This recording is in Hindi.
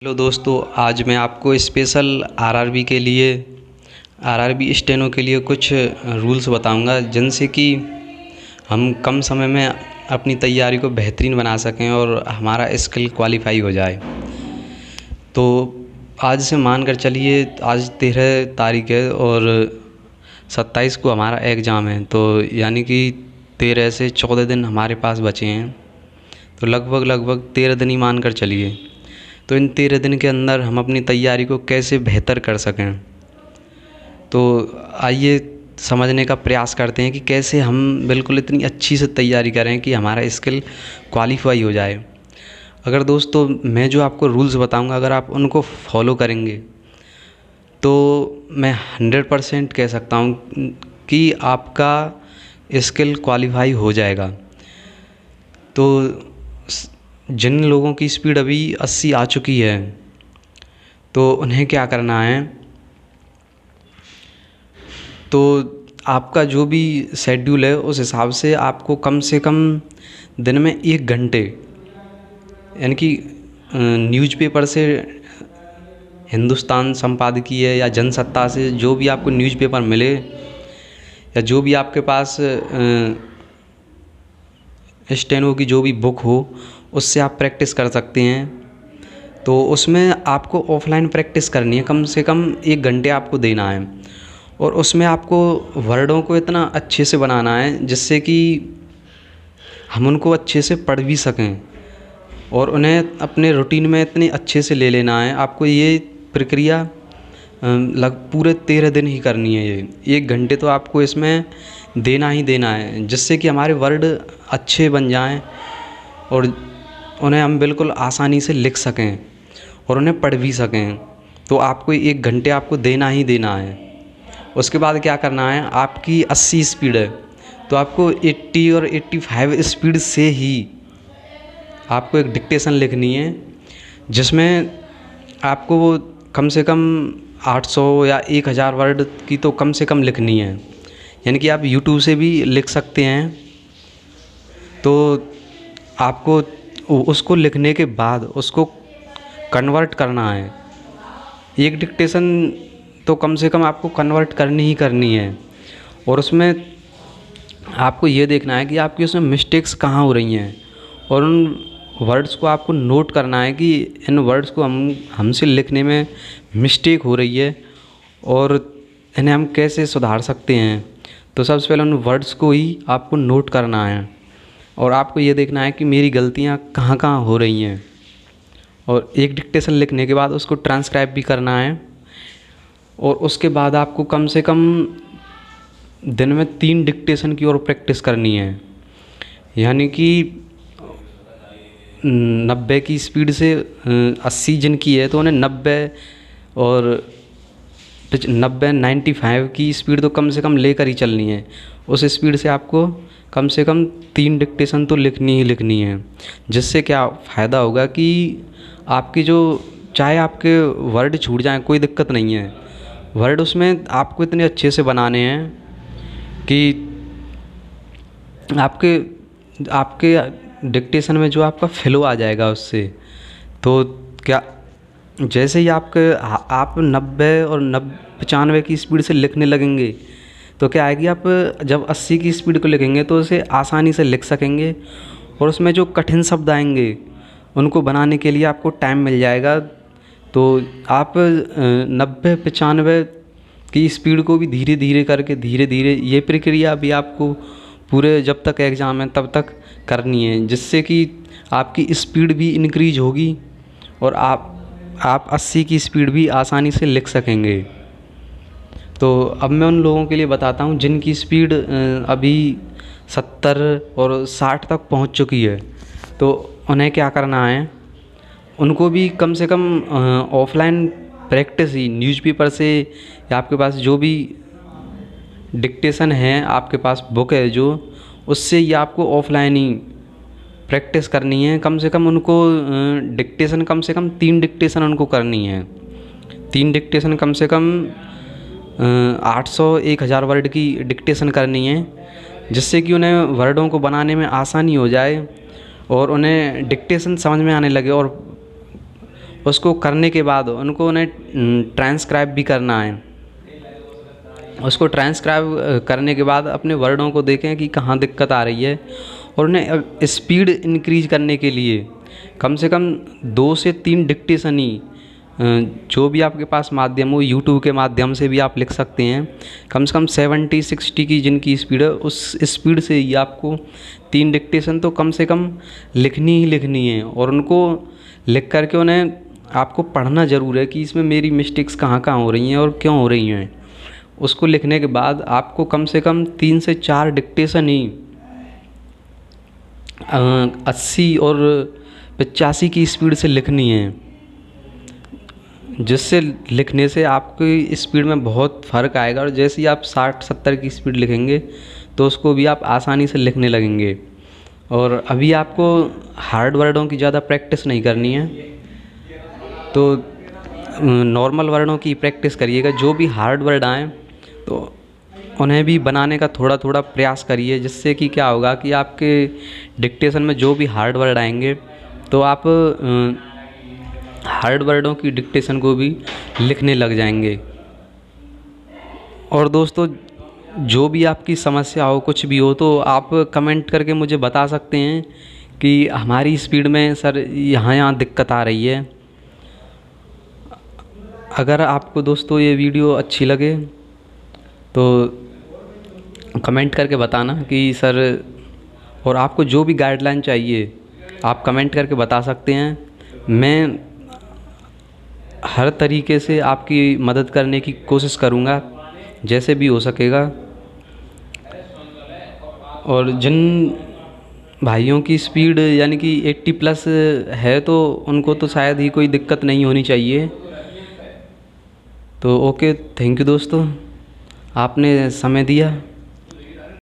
हेलो दोस्तों, आज मैं आपको स्पेशल आरआरबी स्टेनो के लिए कुछ रूल्स बताऊंगा जिनसे कि हम कम समय में अपनी तैयारी को बेहतरीन बना सकें और हमारा स्किल क्वालिफाई हो जाए। तो आज से मानकर चलिए, आज 13 तारीख है और 27 को हमारा एग्ज़ाम है। तो यानी कि 13 से 14 दिन हमारे पास बचे हैं। तो लगभग 13 दिन ही मान कर चलिए। तो इन 13 दिन के अंदर हम अपनी तैयारी को कैसे बेहतर कर सकें, तो आइए समझने का प्रयास करते हैं कि कैसे हम बिल्कुल इतनी अच्छी से तैयारी करें कि हमारा स्किल क्वालिफाई हो जाए। अगर दोस्तों मैं जो आपको रूल्स बताऊंगा, अगर आप उनको फॉलो करेंगे तो मैं 100% कह सकता हूं कि आपका स्किल क्वालिफाई हो जाएगा। तो जिन लोगों की स्पीड अभी 80 आ चुकी है तो उन्हें क्या करना है, तो आपका जो भी शेड्यूल है उस हिसाब से आपको कम से कम दिन में 1 घंटे, यानी कि न्यूज़पेपर से, हिंदुस्तान संपादकीय या जनसत्ता से जो भी आपको न्यूज़पेपर मिले या जो भी आपके पास स्टेनो की जो भी बुक हो, उससे आप प्रैक्टिस कर सकते हैं। तो उसमें आपको ऑफलाइन प्रैक्टिस करनी है, कम से कम 1 घंटे आपको देना है। और उसमें आपको वर्डों को इतना अच्छे से बनाना है जिससे कि हम उनको अच्छे से पढ़ भी सकें और उन्हें अपने रूटीन में इतने अच्छे से ले लेना है। आपको ये प्रक्रिया पूरे 13 दिन ही करनी है। ये 1 घंटे तो आपको इसमें देना ही देना है, जिससे कि हमारे वर्ड अच्छे बन जाएं और उन्हें हम बिल्कुल आसानी से लिख सकें और उन्हें पढ़ भी सकें। तो आपको 1 घंटे आपको देना ही देना है। उसके बाद क्या करना है, आपकी 80 स्पीड है तो आपको 80 और 85 स्पीड से ही आपको एक डिक्टेशन लिखनी है, जिसमें आपको वो कम से कम 800 या 1000 वर्ड की तो कम से कम लिखनी है। यानी कि आप यूट्यूब से भी लिख सकते हैं। तो आपको उसको लिखने के बाद उसको कन्वर्ट करना है। एक डिक्टेशन तो कम से कम आपको कन्वर्ट करनी ही करनी है और उसमें आपको ये देखना है कि आपकी उसमें मिस्टेक्स कहाँ हो रही हैं और उन वर्ड्स को आपको नोट करना है कि इन वर्ड्स को हमसे लिखने में मिस्टेक हो रही है और इन्हें हम कैसे सुधार सकते हैं। तो सबसे पहले उन वर्ड्स को ही आपको नोट करना है और आपको ये देखना है कि मेरी गलतियाँ कहाँ कहाँ हो रही हैं। और एक डिक्टेशन लिखने के बाद उसको ट्रांसक्राइब भी करना है और उसके बाद आपको कम से कम दिन में 3 डिक्टेशन की और प्रैक्टिस करनी है। यानी कि 90 की स्पीड से 80 जिनकी है तो उन्हें 90 और 95 की स्पीड तो कम से कम लेकर ही चलनी है। उस स्पीड से आपको कम से कम 3 डिक्टेशन तो लिखनी ही लिखनी है, जिससे क्या फ़ायदा होगा कि आपकी जो, चाहे आपके वर्ड छूट जाएं कोई दिक्कत नहीं है, वर्ड उसमें आपको इतने अच्छे से बनाने हैं कि आपके डिक्टेशन में जो आपका फ्लो आ जाएगा उससे। तो क्या, जैसे ही आप 90 और 95 की स्पीड से लिखने लगेंगे तो क्या आएगी, आप जब 80 की स्पीड को लिखेंगे तो उसे आसानी से लिख सकेंगे और उसमें जो कठिन शब्द आएंगे उनको बनाने के लिए आपको टाइम मिल जाएगा। तो आप 90-95 की स्पीड को भी धीरे धीरे ये प्रक्रिया भी आपको पूरे जब तक एग्ज़ाम है तब तक करनी है, जिससे कि आपकी स्पीड भी इंक्रीज होगी और आप 80 की स्पीड भी आसानी से लिख सकेंगे। तो अब मैं उन लोगों के लिए बताता हूँ जिनकी स्पीड अभी 70 और 60 तक पहुँच चुकी है। तो उन्हें क्या करना है, उनको भी कम से कम ऑफलाइन प्रैक्टिस ही, न्यूज़पेपर से या आपके पास जो भी डिक्टेशन है, आपके पास बुक है जो, उससे ही आपको ऑफलाइन ही प्रैक्टिस करनी है। कम से कम उनको डिक्टेशन कम से कम 3 डिक्टेशन उनको करनी है। 3 डिक्टेशन कम से कम 800-1000 वर्ड की डिक्टेशन करनी है, जिससे कि उन्हें वर्डों को बनाने में आसानी हो जाए और उन्हें डिक्टेशन समझ में आने लगे और उसको करने के बाद उनको उन्हें ट्रांसक्राइब भी करना है। उसको ट्रांसक्राइब करने के बाद अपने वर्डों को देखें कि कहाँ दिक्कत आ रही है, और उन्हें स्पीड इंक्रीज करने के लिए कम से कम 2 से 3 डिक्टेशन ही, जो भी आपके पास माध्यम हो, यूट्यूब के माध्यम से भी आप लिख सकते हैं। कम से कम 70-60 की जिनकी स्पीड है, उस स्पीड से ही आपको 3 डिक्टेशन तो कम से कम लिखनी ही लिखनी है। और उनको लिख करके उन्हें आपको पढ़ना ज़रूर है कि इसमें मेरी मिस्टेक्स कहाँ कहाँ हो रही हैं और क्यों हो रही हैं। उसको लिखने के बाद आपको कम से कम 3 से 4 डिक्टेशन ही 80 और 85 की स्पीड से लिखनी है, जिससे लिखने से आपकी स्पीड में बहुत फ़र्क आएगा। और जैसे ही आप 60-70 की स्पीड लिखेंगे तो उसको भी आप आसानी से लिखने लगेंगे। और अभी आपको हार्ड वर्डों की ज़्यादा प्रैक्टिस नहीं करनी है, तो नॉर्मल वर्डों की प्रैक्टिस करिएगा। जो भी हार्ड वर्ड आएँ तो उन्हें भी बनाने का थोड़ा थोड़ा प्रयास करिए, जिससे कि क्या होगा कि आपके डिक्टेशन में जो भी हार्ड वर्ड आएंगे तो आप हार्ड वर्डों की डिक्टेशन को भी लिखने लग जाएंगे। और दोस्तों, जो भी आपकी समस्या हो, कुछ भी हो, तो आप कमेंट करके मुझे बता सकते हैं कि हमारी स्पीड में सर यहाँ दिक्कत आ रही है। अगर आपको दोस्तों ये वीडियो अच्छी लगे तो कमेंट करके बताना कि सर, और आपको जो भी गाइडलाइन चाहिए आप कमेंट करके बता सकते हैं। मैं हर तरीके से आपकी मदद करने की कोशिश करूँगा, जैसे भी हो सकेगा। और जिन भाइयों की स्पीड यानी कि 80+ है तो उनको तो शायद ही कोई दिक्कत नहीं होनी चाहिए। तो ओके, थैंक यू दोस्तों, आपने समय दिया।